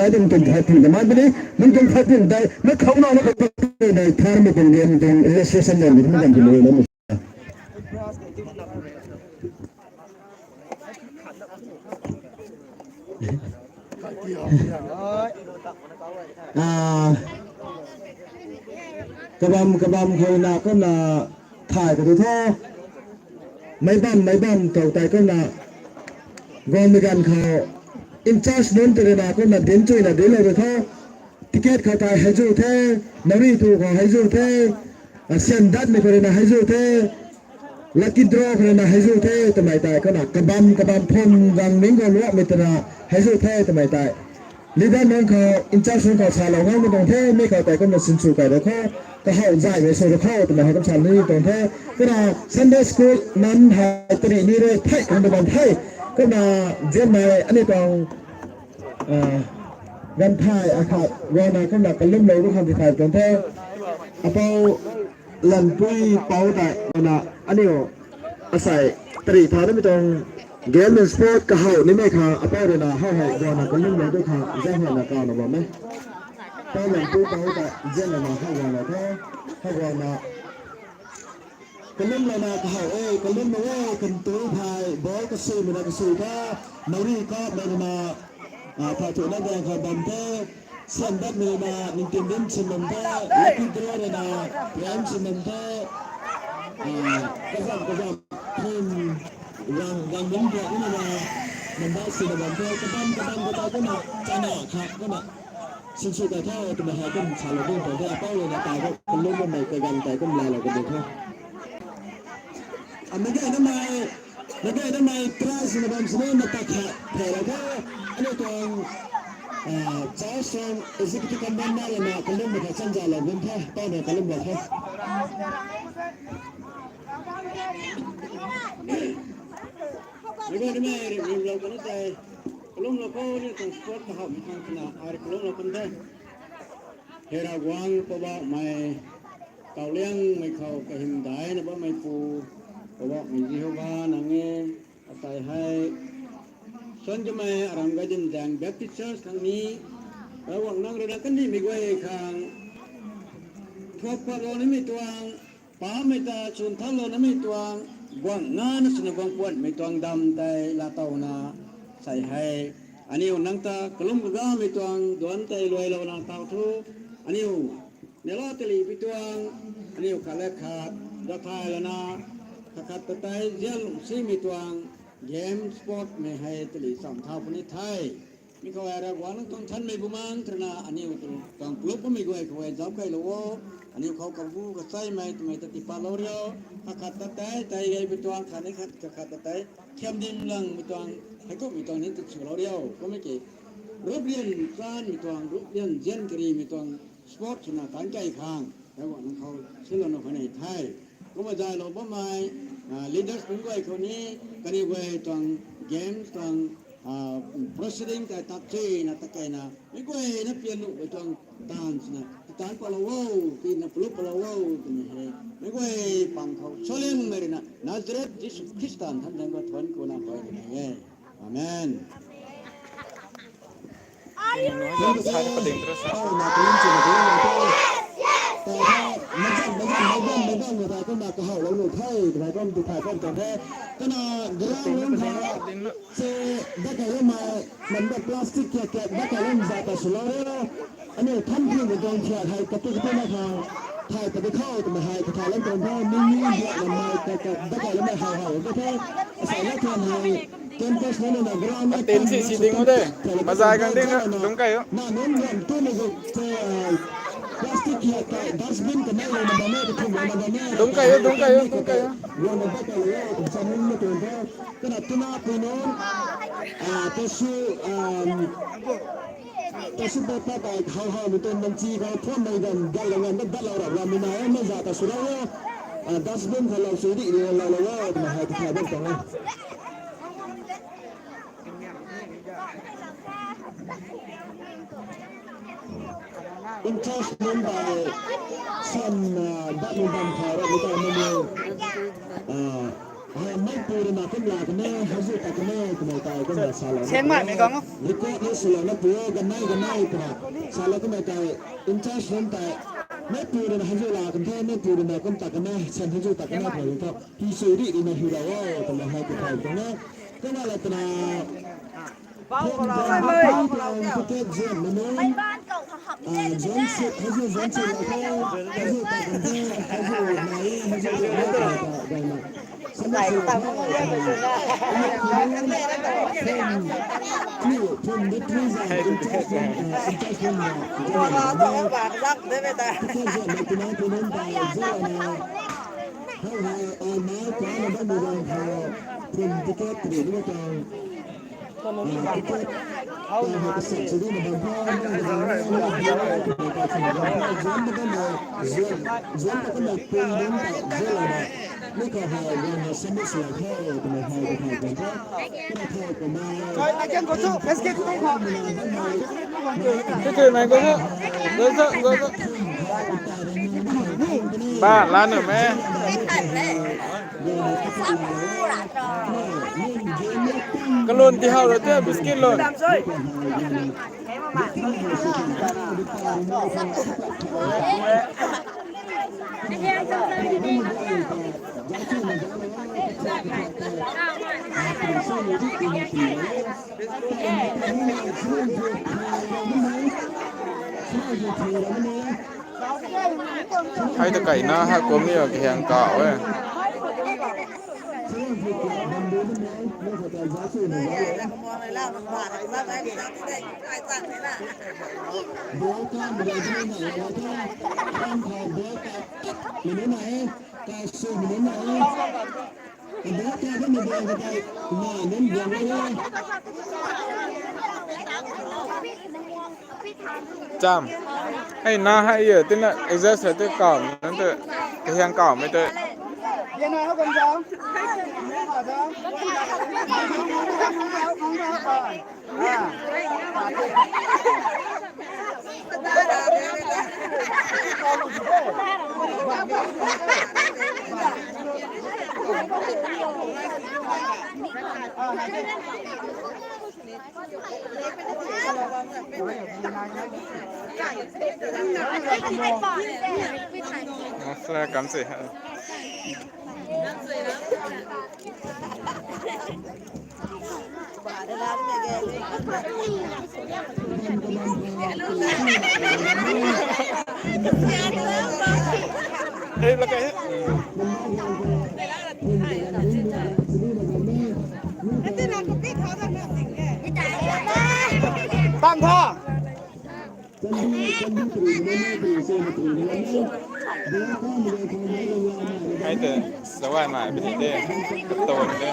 này thì mình phải thì cái máy bên đấy mình cần phải tiền đây nó không nó có cái này tham mình tiền tiền tiền registration này mình cần tiền người đó cái băm hồi nào có là thải của tôi thôi mấy băm cầu tài có là gom mấy gan khao in charge nên từ nào có là đến chơi là đến rồi thôi ticket khao tài hay dù thế nari thu khao hay dù thế xem đắt này phải là hay dù thế lucky draw phải là hay dù thế tụi mày tài có là cái băm phun vàng miếng gom lúa mình từ là hay dù thế tụi mày tài leader nên khao in charge nên khao xả lòng ngang mình đồng thế mấy khao tài có là xin chủ cái đó khao cái hậu giải về số được khao tụi mày hay có xả đi đồng thế cái là Sunday school nan hai tụi này đi rồi thay không được bằng thayก็มาเจ้ามาอันนี้ตรงกันไทยอาคาเวนาก็มากันลุ่มเลยทุกคนที่ไทยตรงเท่อาเปาหลันปุ้ยเปาแต่นะอันนี้อาศัยตรีทางนี้ไม่ตรงเกมสปอร์ตก็เฮานี่ไม่ค่ะอาเปาเลยนะเฮาให้เวนากันลุ่มเลยทุกคนเจ้าเห็นนะการนะบอกไหมเปาหลันปุ้ยเปาแต่เจ้าเลยนะเฮาเวนาเฮาเวนากันลุ่มเลยนะเขากันลุ่มมาว่ากันตัวไทยบอลก็สู้มันก็สู้ก็มารีก็มาถ้าถูกนักแข่งเขาดันเท่เส้นดับมานิติเด่นชิมันเท่ลักกี้ดรอเลยนะแย้มชิมันเท่ก็จะทีมยังมิ้นเดียวนี่นะมันได้สิ่งแบบเท่ก็ดันก็ได้ก็มาจะหนาครับก็มาสิ่งสุดแต่เท่าตัวมาหาก็ชาลบุ้งตัวเท่าเป้าเลยนะตายก็กันลุ่มมันไม่เคยกันแต่ก็มาเราก็เด็กเท่าไม่ได้ทำไมตราสินบัมสเนนตัดขาดแผลแล้วอันนี้ตรงจ้าส่งเอ็กซิคิวทีฟกันบ้านเลยนะกันลุ่มมาทันใจเราบุ้งแท้ต้อนเนี่ยกันลุ่มแบบแท้ไม่ได้เราคนใจกันลุ่มเราก็เนี่ยตรงสปอร์ตเขาไม่ทำขนาดอะไรกันลุ่มเราคนได้เฮราวางก็บอกไม่เก่าเลี้ยงไม่เข้ากับหิมได้นะว่าไม่ปูก็บอกมีที่เขาว่านั่งเงี้ยอาศัยให้ส่วนจะไม่อารมณ์ก็จะแดงแบบที่เชิญครั้งนี้ระหว่างนั่งเรือกันนี่มีไว้ข้างทั่วไปเรานี่ไม่ตัวป่าไม่ตาชนท้าเรานี่ไม่ตัวกวางงานสนุกกวางปวดไม่ตัวดำแต่ละเต่านาใส่ให้อันนี้นั่งตากลุ่มก็ไม่ตัวดวนแต่รวยเรานั่งเต่าทุกอันนี้เนื้อตลีไปตัวอันนี้ขาเล็กขาดราคาแล้วนะขาดแต่เจ้าซีมีตัวเกมสปอร์ตไม่ให้ตลีสามเท่าคนนี้ไทยมีเขาอะไรกว่านั้นต้องทันไม่บุมังทนะอันนี้ต้องปลุกก็ไม่กลัวเขาจับใครรู้ว่าอันนี้เขากับผู้ก็ใส่ไม่ทำไมติดปลาโลเรียวขาดแต่ใจใหญ่ไปตัวขาดนี่ขาดแต่เข้มดินลังไปตัวให้ก็มีตัวนี้ติดโลเรียวก็ไม่เกี่ยรูปเรียนการมีตัวรูปเรียนเจนกรีมีตัวสปอร์ตชนะการใจข้างแต่ว่านั้นเขาเชื่อเราคนในไทยก็มาใจเราเพราะไม่ลีดเดอร์เป็นไว้คนนี้กันนี่ไว้ตัวเกมตัวproceeding แต่ตัดเจนะตะไคร่นะไม่ไว้นะเปลี่ยนลูกไปตัวตานนะตานปลาว้าวตีนะปลุกปลาว้าวตัวนี้ไม่ไว้ปังเขาโซเลมเมรินะนาซาเรตยิสุคริสต์ท่านนั้นก็ทวนกูนะไปเลยอาเมนแต่ถ้าไม่ต้องแต่ก็มาก็เห่าเราหนูไทยแต่ก็ดูถ่ายก็แต่ก็น่าเรื่องเรื่องเขาเซได้แค่มามันแบบพลาสติกแค่ได้แค่เรื่องจากแต่สุราเลยอันนี้ทำเพื่อจะโดนเชียร์ไทยกระตุ้นมาทางไทยแต่ไปเข้าแต่มาไทยแต่ไทยแล้วตอนนี้นิ่งๆเดียวมันมาแต่ได้แค่แล้วไม่เห่าก็แค่ใส่แล้วแค่ไทยTin si ding mo de. Mazay kang ding dong kayo. Dong kayo. Tasu bapa baik hal-hal betul menci kalau pun dengan galangan dan dalam orang minaya mazat suraya dasbin kalau sudi di lalu mahal kita betul. Encouragement by some badminton player kita memang ไม่ปูนมาขึ้นลากันแน่ฮัจจุตะกันแน่กันไม่ตายกันมาซาลา เชียงใหม่ไม่กองเนาะ นี่ก็นี่สลานะปูกันไม่กันไม่กันซาลากันไม่ตายอินเตอร์เนแต่ไม่ปูนฮัจจุลากันแท้ไม่ปูนมากันตะกันแน่เซนฮัจจุตะกันแน่กันก็ที่สุริดีมาฮิลาวะกันมาให้กันไปกันแน่ก็น่าละกันเบ้าเราเลยประเทศเจียมมันไม่บ้านเก่าหักเนี่ยจนสุดฮัจจุจนสุดแล้วก็ฮัจจุตะกันแท้ฮัจจุไหนฮัจจุได้มาไหนตามเขาเรียกไปจนได้ที่ทุ่มดิบที่ใส่ดิบที่ใส่พอเราต้องบากรักได้ไหมแต่ที่จะไม่เป็นอะไรเป็นอะไรเจ้าเนี่ยเขาให้เอาไม้กวาดมาดูกันเขาทุ่มดิบที่หรือว่าจะเขาให้เสร็จสุดที่มันพอไม่ได้ไม่ได้ย้อนไปกันเลยย้อนไปกันเลยเป็นเรื่องแต่เจ้าเนี่ยไม่ก็หายวันนี้สมัยเสียแค่ตัวหายไปกันก็ไม่เท่ากันมาใช่อาจารย์ก็ชอบเบสเกตต้องหอบคือไหนก็ชอบเดินซะเดินซะบ้านร้านหนึ่งแม่ก็ล้นที่เฮาเลยเจ้าบิสกิตล้นให้ตะไก่หน้าฮักกลมนี่แข่งเก่าเว้ยจำให้หน้าให้เยอะที่น่ะเอ็กซ์เซอร์ที่เก่านั่นเถอะแข่งเก่าไม่เถอะยังไงครับคุณจอมMasalah kamsi. Eh, lagay. Ito na kapit ha na natin eh. Tang tha. ให้เถอะสวายมาเป็นเด้กระโตนเด้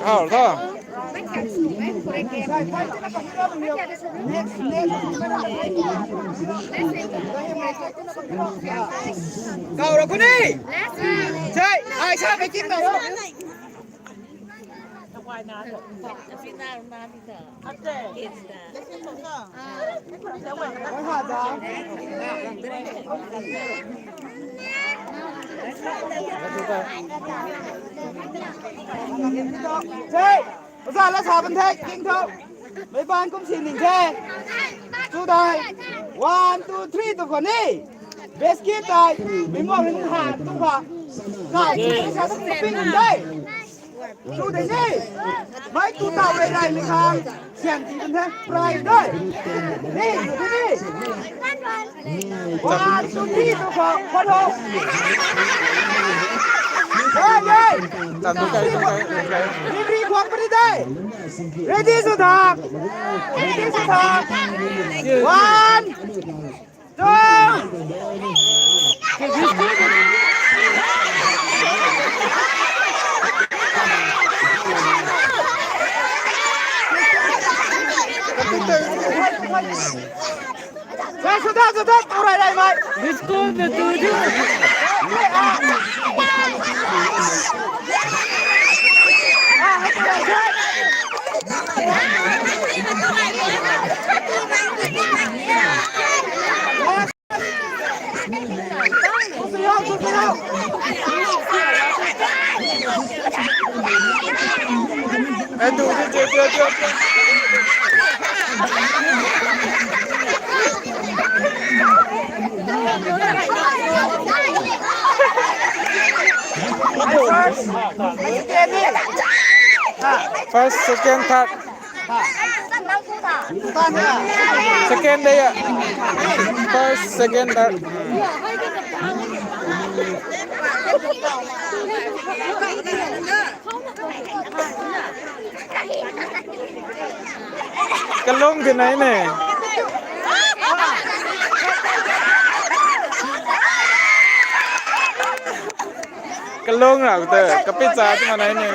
อ้าวท่อเก่าแล้วคุณนี่ใช่ไอ้ชาไปกินหน่อยวายน้ำแบบฟินาน้ำที่เถอะอันเจ๊เห็นนะไม่หาจ้าใช่ภาษาละชาบันเทกกินเถอะไม่บ้านกุ้มสินหนึ่งแค่สู้ได้ 1 2 3 ตัวคนนี้เบสกี้ได้ไม่มองถึงหาตัวข่าวไม่ใช่ต้องปิ้งได้ดูได้สิไม่ตัวเต่าใดๆไม่ทางเสียงตีเป็นแท้ปลายได้นี่ดูที่นี่1 2 3ตัวขอโทษเฮ้ยตามตัวไกลรีบควงไปได้เรดี้สุดท้าย1 2 Desculpe, tudo. Aduh, dia. First, second, third. Second day ya. First, second, third. Kalong cái này nè. Kalong nào tờ, cái pizza chứ mà này nè.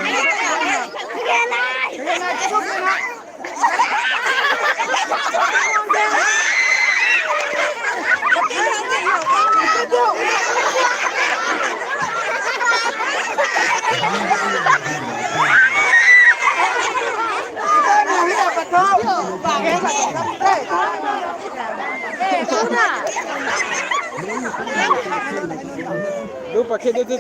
Lu pakai dia tu.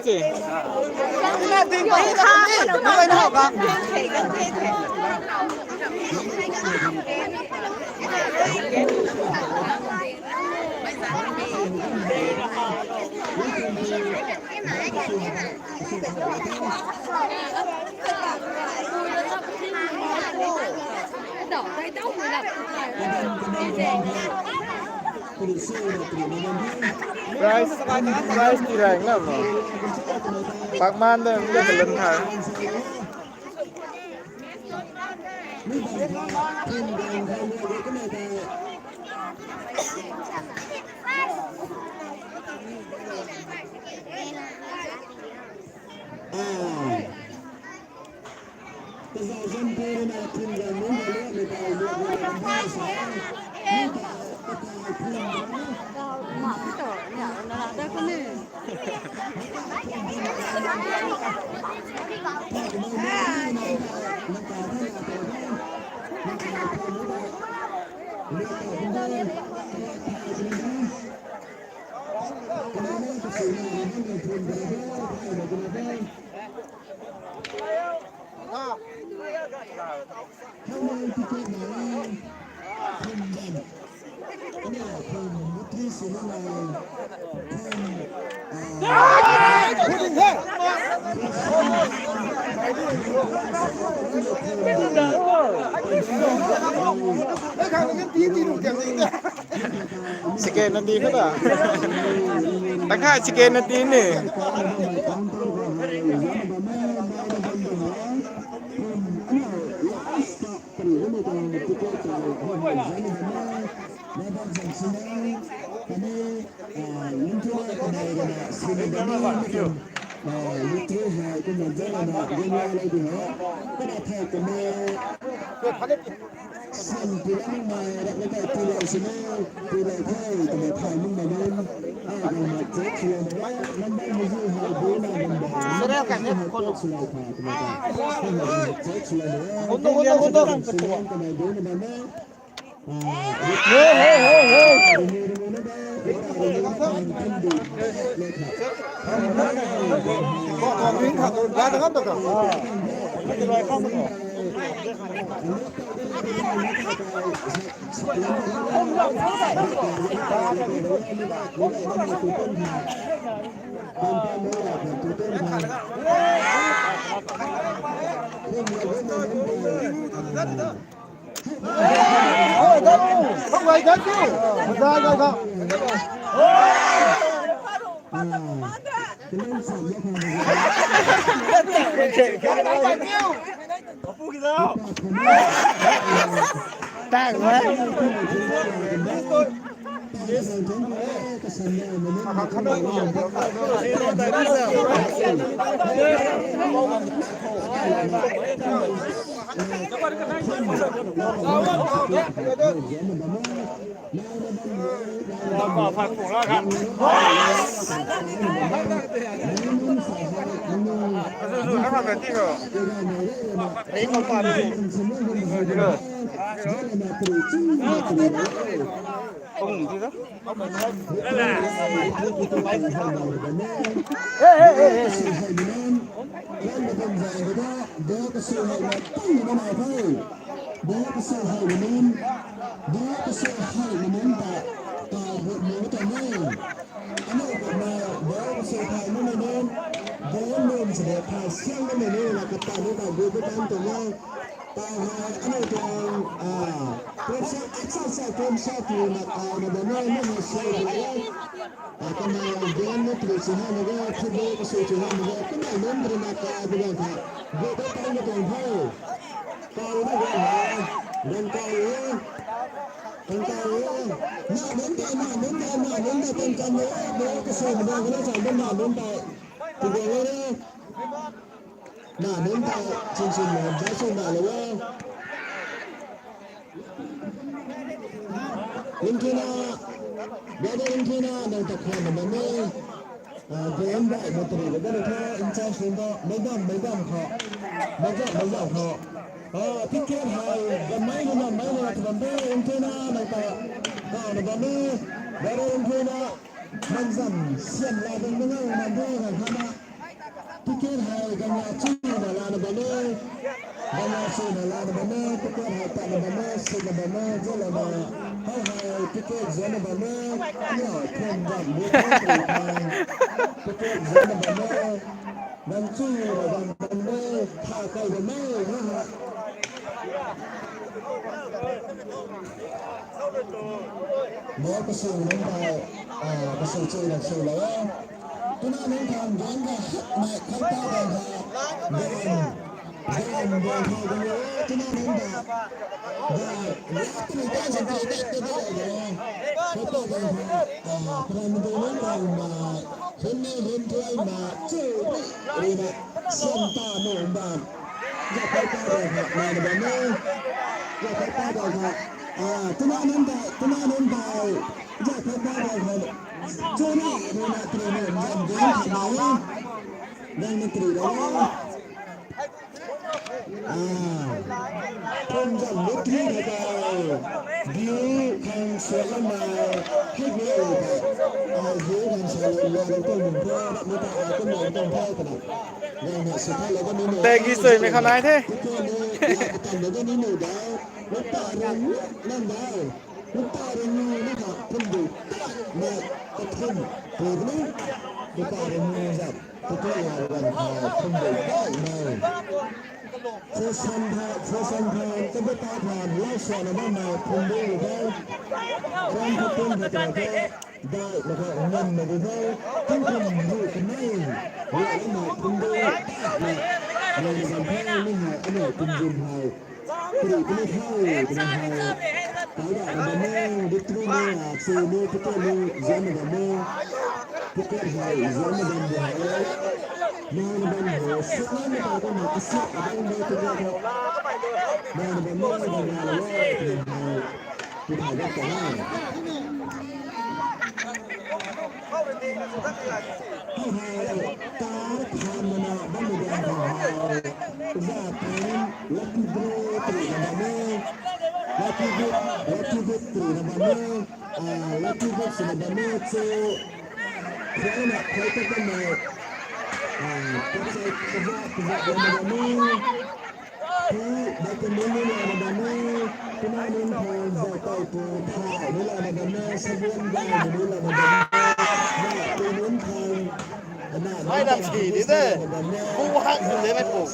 Rice tirang lah mo. Pagman dah dia kelentar. Sekian nanti ke tak? Tak sekian nanti ni. Không phải chết chứ. Ra rồi không? Tang quá. เราก่อผักผงแล้วครับสู้ๆนะครับแบบนี้ก็นี่ก็ฟันจริงเหรอตรงที่นะนั่นแหละแต่กี่สวยไหมครับนายเท่ไม่ดับฉี่ดิเต้ผู้หักเลยไม่ปลุก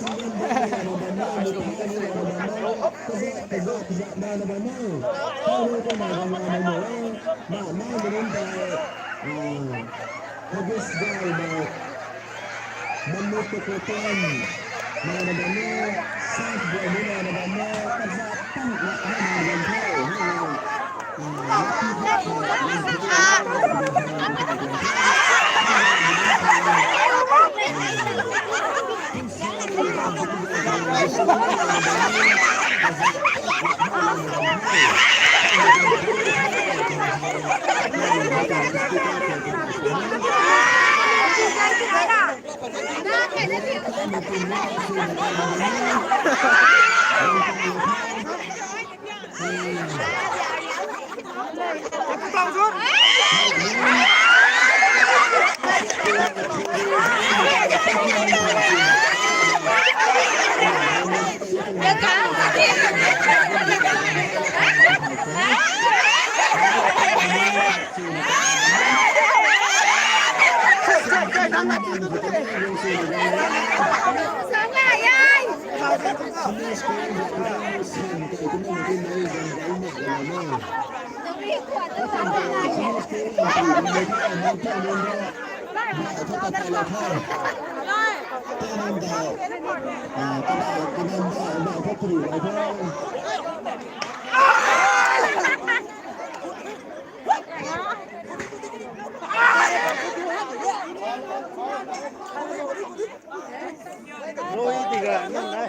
Rồi thì là như này,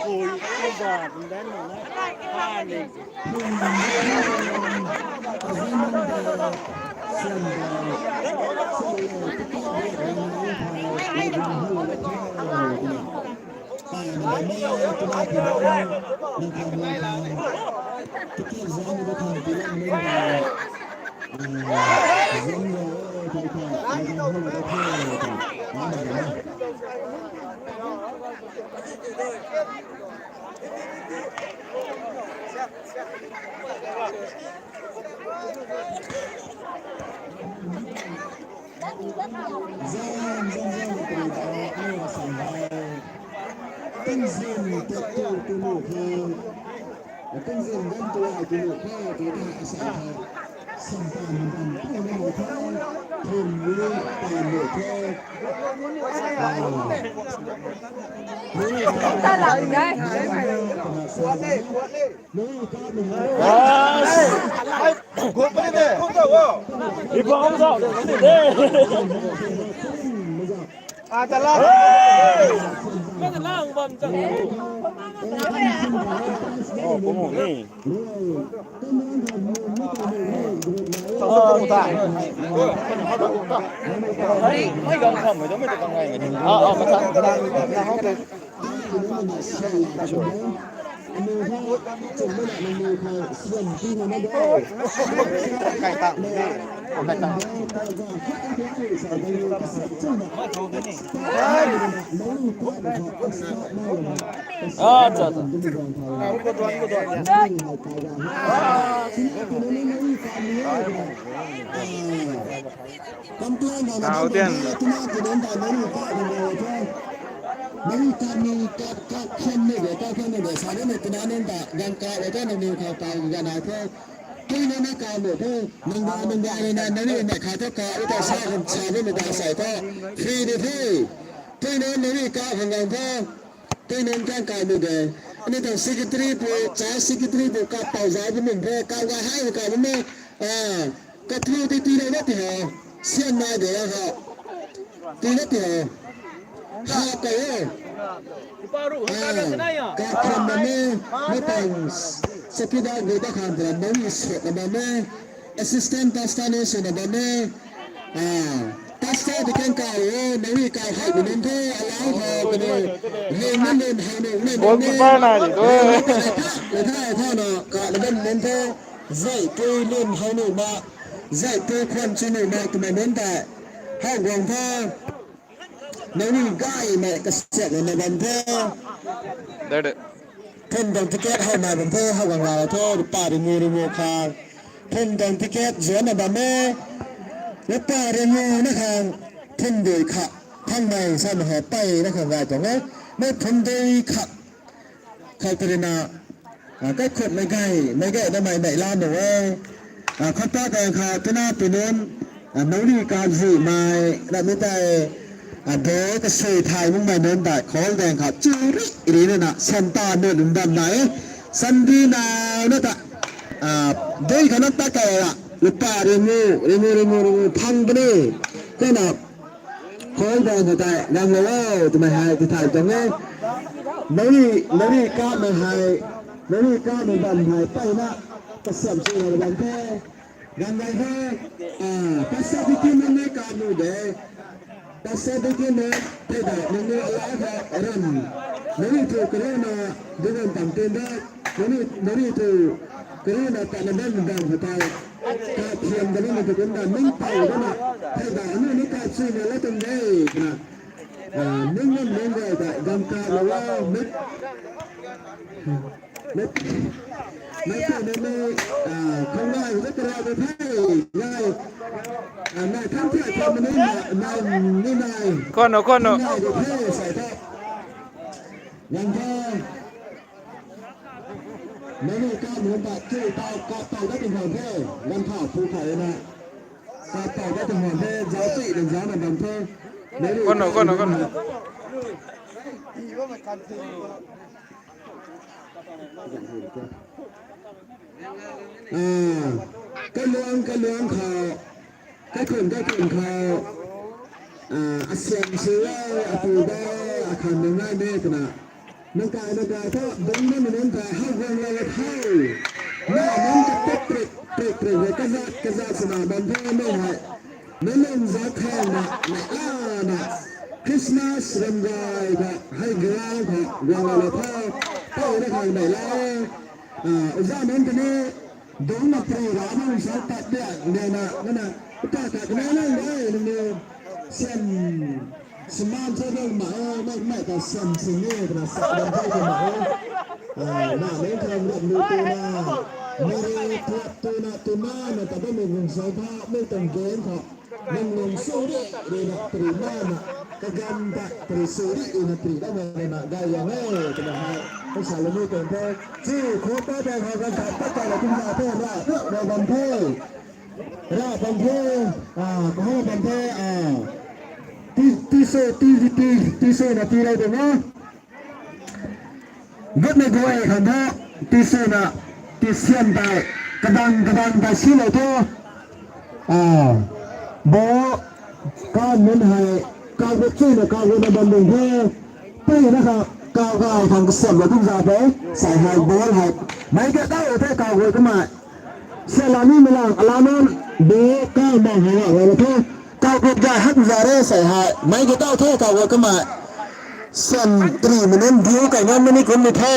rồi bây giờ cũng đến rồi đấy, pha này. Tinh dừng tự tự từ một hơi, tinh dừng gần từ lại từ một hơi thì đã sản phẩm tay một hơi, thường như tay một hơi. Ta làm gì đây? Cuốn cái này, không đâu không? Đi vào không sao được cái này. À, ta la. Cái ta la bầm chẳng. Ồ, có một này. Mấy gần không phải giống mấy con ngày này. Mất sẵn. Cải tạo cải tạo trời đầu tiên mấy các khen này để sáng này từ đó nên đã gần cả để cho mình khảo tài gần nào thôi cái nó cao một thôi mình ra này nó này khảo tất cả cái sao còn sao với mình đã xảy thôi khi đi thôi cái nó đi cao phần gần thôi cái nên càng cao một cái nên thằng secretary bộ trái secretary bộ cao tàu giá với mình thôi cao ga hai cao với mình cái thứ tí này đó thì họ xem này để họ tí đó thì họ cái các mấy tầng secretary người ta làm là mấy sự là mấy assistant pastor là mấy pastor thì càng cao mấy cao hay của mình thôi áo họ cái này lên hay bốn ba này thì tôi người ta thôi nó cả là bên thôi dạy tôi lên hay nổi bạ dạy tôi khoan cho nổi bạ tụi mày đến tại hai hoàng thôi nếu như gai mẹ cái sẹo này bằng thơ đây đấy thân đồng ticket hai này bằng thơ hai hoàng là thơ bà đi mua khang thân đồng ticket giữa này bằng mê nếu bà đi mua nó hàng thân đuổi khạc thằng này sao mà họ tay nó không gài chẳng hết mấy thân đuổi khạc khạc từ nào cái khuẩn mấy gậy nó mày lan rồi không ta còn khạc thế nào từ nên nấu đi cam gì mà lại mới tay đó cái sợi thai của mình nên tại khó đèn khát chú ý này nè xem ta nên đầm này xem đi nào nữa ta đây cái nó ta cái à lúc ta đi mua phăng cái này cái nào khó đèn người ta đang ngồi tụi mày hai tụi thầy chẳng nghe nấu đi cá mình hai nấu đi cá mình đầm hai tay nè cái xem gì là đầm thế gần đây thôi pasal bikin mana kamu deh pasal bikin tidak mengelak orang dari itu kerana dengan tampil dari itu kerana tak ada mendang betul tak siam dalam itu kan memang tahu kan tidak ini kasih malah tenggai memang menggay tak gambar lawa mấy cái này không ai rất là được thấy ngay này tham gia cho mình này như này con nó này được thấy xảy ra nhanh thôi mấy người cao muốn bạn chơi tàu đã từng hoàn thế làm thảo phụ phải này tàu đã từng hoàn thế giáo trị đánh giá là bằng thơ con nó cái lươngเขาcáiคนเขาASEAN sữaปูได้อาคารหนึ่งได้เด็กนะนักการถ้าดึงนั่นนั่นแต่ให้วงเราเท่าแม่นั้นจะเตะเลยก็จะสนามบันเทิงไม่ให้ไม่เล่นจักแข่งนะนะคริสต์มาสรำไห้ให้กลางของวงเราเท่าได้ทางไหนแล้วzaman ini dona program saya dia mana kita tak kenal ni sen seman saya mai tak sen sini terasa dan saya mau ni kalau nak nutu mari tuna tapi mungkin sayaไม่ต้องเกณฑ์เขามึงสู้ดิเรียนตรีมานะก็กันแต่ตรีสู้ดิอินตรีได้ไหมนะได้ยังไงจะมาให้ภาษาละมือเกินไปที่โค้ชป้าแดงเขากันจัดตั้งแต่เราทุ่งนาเพื่อนว่าเราบันเทิงเราบันเทิงก็ให้บันเทิงที่โซ่นาทีอะไรเดี๋ยวนะก็ไม่กลัวไอ้ขันท่าที่โซ่น่ะที่เสียนไปกระดังไปชิ้นเราทั่วโบก้าวเหมือนไห้ก้าวรถจี้เนี่ยก้าวรถในบันดึงเพื่อไปนะครับก้าวทางเสียมเราทุ่งนาไปใส่ไห้โบไห้ไม่ก็ได้แต่ก้าวรถก็มาเสียลานี่ไม่ล่ะลานั้นโบก้าวมองหาอะไรเราทั่วก้าวรถใหญ่หักจะได้ใส่ไห้ไม่ก็ได้แต่ก้าวรถก็มาเสียนตรีมันนั้นดิ้วไก่นั้นไม่คนไม่เท่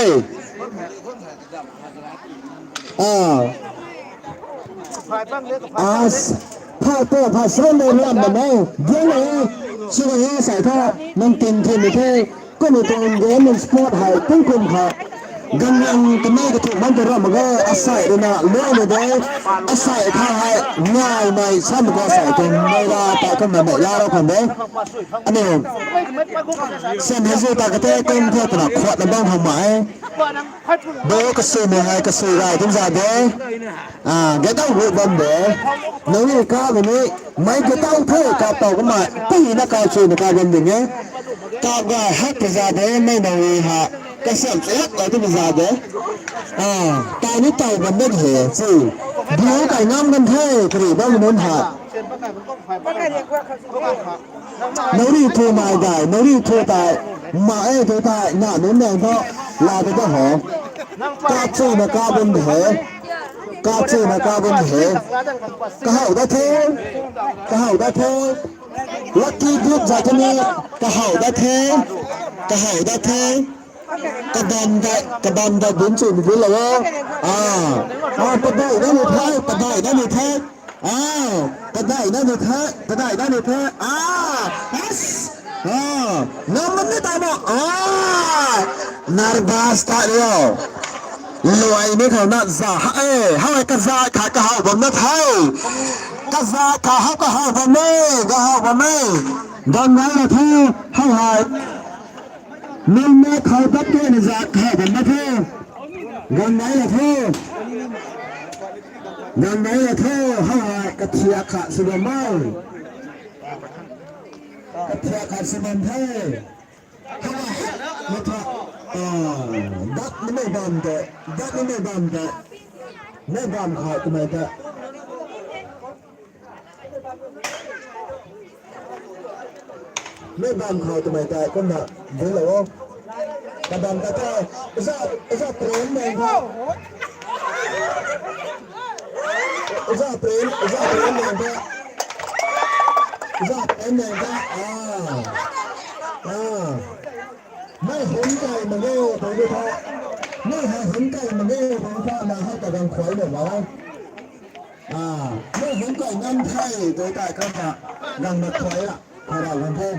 ผ้าเสื้อเลยเนี่ยแบบนี้เดี๋ยวเลยช่วยให้ใส่ท่อมันกินทีไม่เท่ก็มีตัวเงินมันสปอร์ตให้ทั้งกลุ่มเขากันยังกันไม่กระถูกมันจะรำมันก็อาศัยเลยนะเลื่อนเลยได้อาศัยท่าให้ง่ายไม่ใช่มันก็ใส่ตรงไม่ได้แต่ก็ไม่ยากเราคนเดียวอันนี้เส้นให้ซื้อตากระเทยก้มเท่าตลาดขวดน้ำบ้องทำไหมโดยกระสือไม่ให้กระสือได้ทุกอย่างเด้แกต้องรู้บันเด้นี่ข้าวนี้ไม่ก็ต้องเท่กับต่อกันมาปีนักการช่วยในการเป็นอย่างเงี้ยการว่าฮักกระซาเด้ไม่นวีฮะกระเสียบเล็กกว่าที่กระซาเด้ตายนี่ตายกันไม่เหี้ยสิเดี๋ยวไก่น้ำกันเท่กระดิ่งบ้านมันหาโนรีทัวมาได้โนรีทัวตายมาทัวตายหน้าโน้นแดงก็ลาไปก็หอกาชื่อนะกาเป็นเหกาชื่อนะกาเป็นเหกะเห่าได้เท่ลักกี้พูดจากนี้กะเห่าได้เท่กระดานได้บุญสุนบุญแล้วปะได้นั่นเลยแท้ปะได้นั่นเลยแท้ปะได้นั่นเลยแท้น้ำมันไม่ตายมั้งนาร์บาสตาเดียวลอยนี่เขาหน้าจ่าให้กระจ่าขากระหอบผมนะไทยกระจ่าขาเขากระหอบผมนี่ดังนั้นนะที่ให้หายนี่แม่เขาตัดตัวนี่จ่าขอบผมนะที่ดังนั้นนะที่ให้หายกระเทียขาสุดมากกระเทียขาสุดมากให้ไม่ทำดักนี่ไม่ดำแต่ไม่ดำขาดทำไมแต่ไม่ดำขาดทำไมแต่ก็หนักเดี๋ยวเรากระดำแต่จะเตรียมเองครับ ra prem này ra prem này raไม่เห็นไก่มันก็ผมดูท่าไม่เห็นไก่มันก็ผมท่ามาให้แต่กังขวยหนึ่งแล้วไม่เห็นไก่งั้นไทยโดยแต่ก็จะยังมาขวยอ่ะพอเราลงเพิ่ม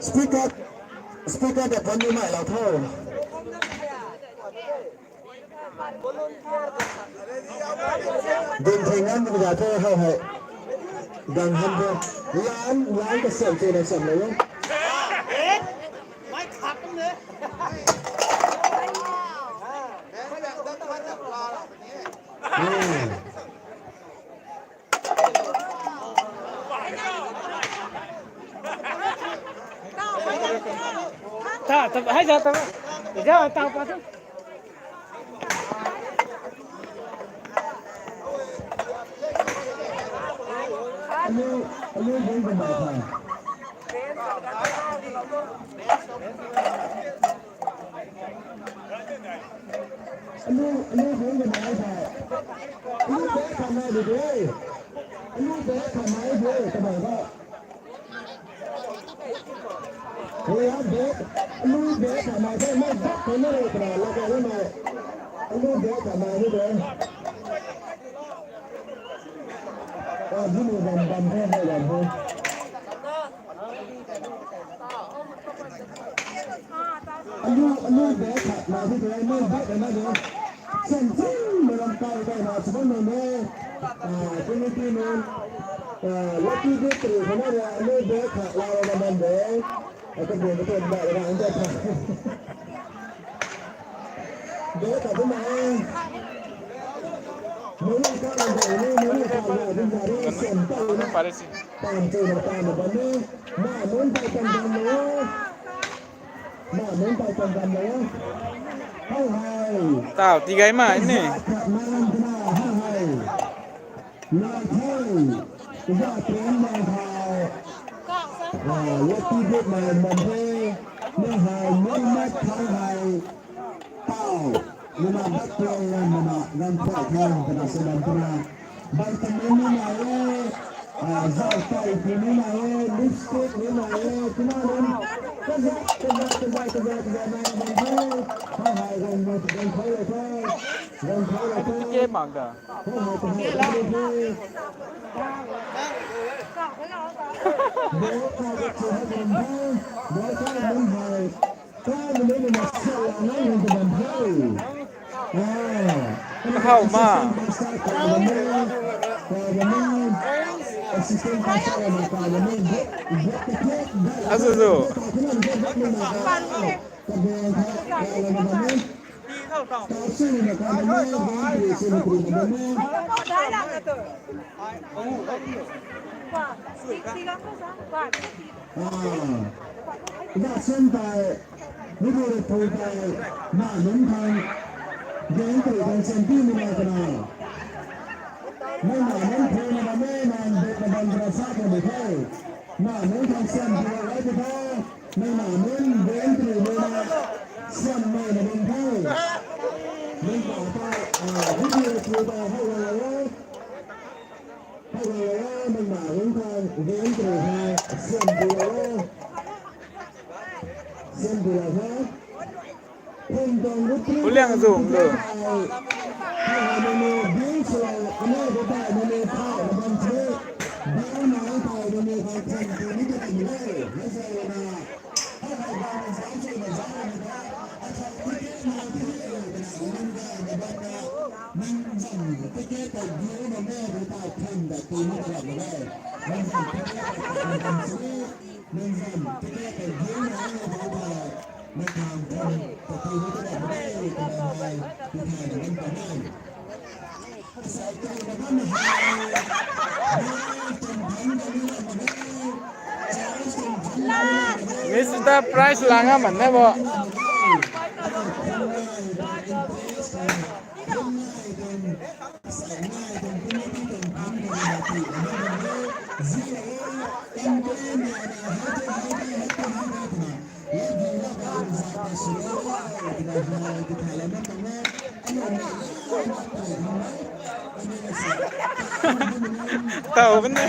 สปีกเกอร์แต่คนนี้ใหม่เราเท่าดินเพลงนั้นมันจะเท่าให้ดังฮันเดล้านก็เสียงเจนเสียงเลยไม่ขับกันเลยถ้าให้จะทำเดี๋ยวตามไปทั้งอันนี้เล่นเป็นแบบไหนอันนี้เล่นเป็นแบบไหนอันนี้เบสทำไมดีด้วยอันนี้เบสทำไมด้วยทำไมก็เฮ้ยเบสอันนี้เบสทำไมได้ไม่บักคนไม่เลยขนาดเราจะได้ไหมอันนี้เบสทำไมนี่ด้วยที่มีดำเพิ่มให้ดำเพิ่มอันนี้เบสขับมาที่เบสไม่บักเลยนะเดี๋ยวเส้นจิ้งมาลำไปได้มาสมมติเนี่ยที่นี่ลักกี้ดิสตรีเขาไม่ได้อันนี้เบสขับเราประมาณเบสแล้วก็เดินไปเดินแบบอะไรนั่นจะทำเบสขับที่ไหนParece. Tao tí gáy mà này. Nhưng mà bắt đầu mà đang khỏe theo thì nó sẽ làm thế nào bài tập như này dạo chạy thì như này lipstick như này thế nào lên cái này hai gần một gần thấy rồi thôi Cái bằng cả. Nếu ta có chuyện hay gần thôi nếu ta là muốn hỏi ta mới được một sự là nói hơn từ gần thôi Hậu mà. Azuzu. Đã xem tại nếu được thôi tại mà muốn thay đến từ thành xem phim này cái nào nên mà muốn thôi mà nên mà được mà bằng ra sát rồi thôi mà muốn thành xem thì lấy thì thôi nên mà muốn đến từ nơi nào xem này là mình thôi nên bảo ta video thôi ta hay là mình bảo muốn thay đến từ hai xem thì là hết Ulang zoom được. Mr. Price lang nga man na po. เต่าเป็นไง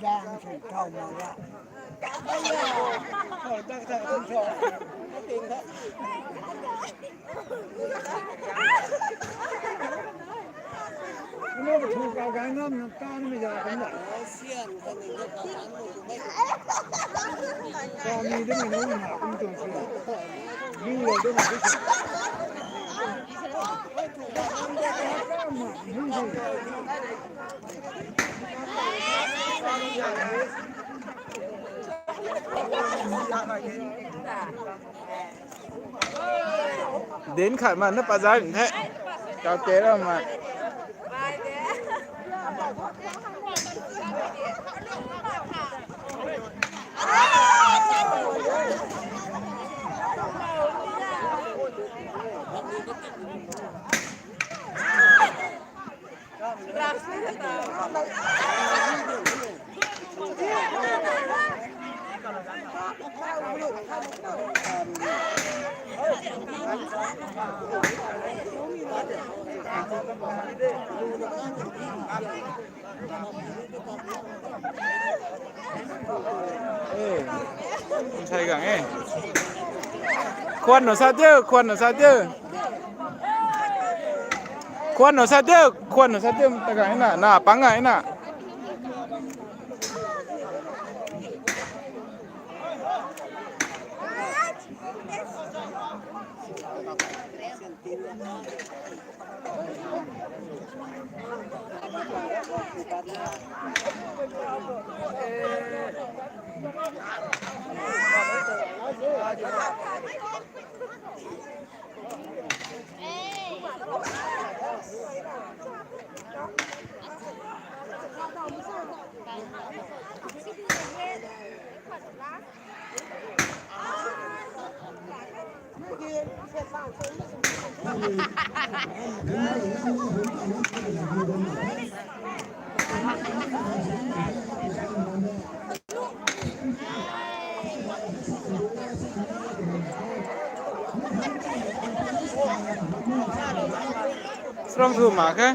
ย่างถึงเข้ามาละตั้งแต่ต้นชอบจริงครับนี่มันถูกเอาการน้ำตาลไม่ยากกันหรอกเสี้ยนคนหนึ่งก็ประมาณไม่ตอนนี้ได้ไม่รู้หาเป็นตัวเสี้ยนนี่เลยได้มาที่สุดđến khởi mà nó bà giá cũng thế cao kế đâu mà thầy cả nghe khuôn nó sao chứ khuôn nó sao chứ khuôn nó sao chứ khuôn nó sao chứ ta cái nè nà bắn cái nè Strong through mark, eh?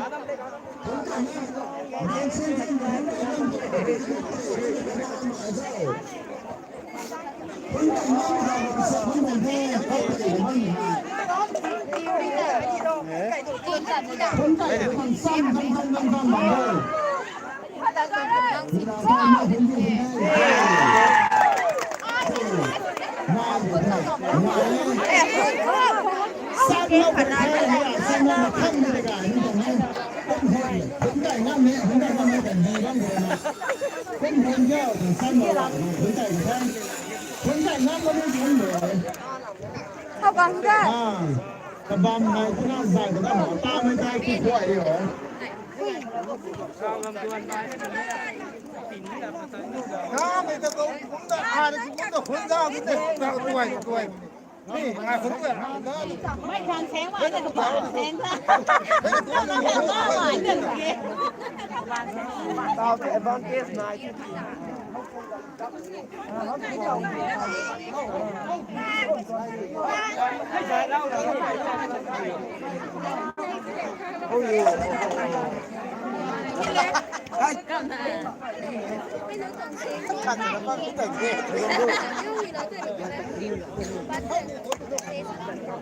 Sao còn ra? Cái bom này cũng nó dài của nó bỏ ta mới ra cái quậy đi hả? 나는 이제 혼자 아니 혼자 혼자 근데 나 좋아해. 니 아, 혼자 나는 ไม่ทานแสงว่าจะกระเป๋าแสงค่ะต้องทำว่าหวานหนึ่งเก About the advantage night.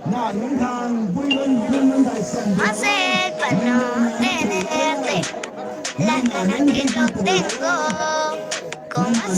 那您看，不论在什么。 Hacer para no tenerte las ganas que no tengo. ¿Cómo hacer?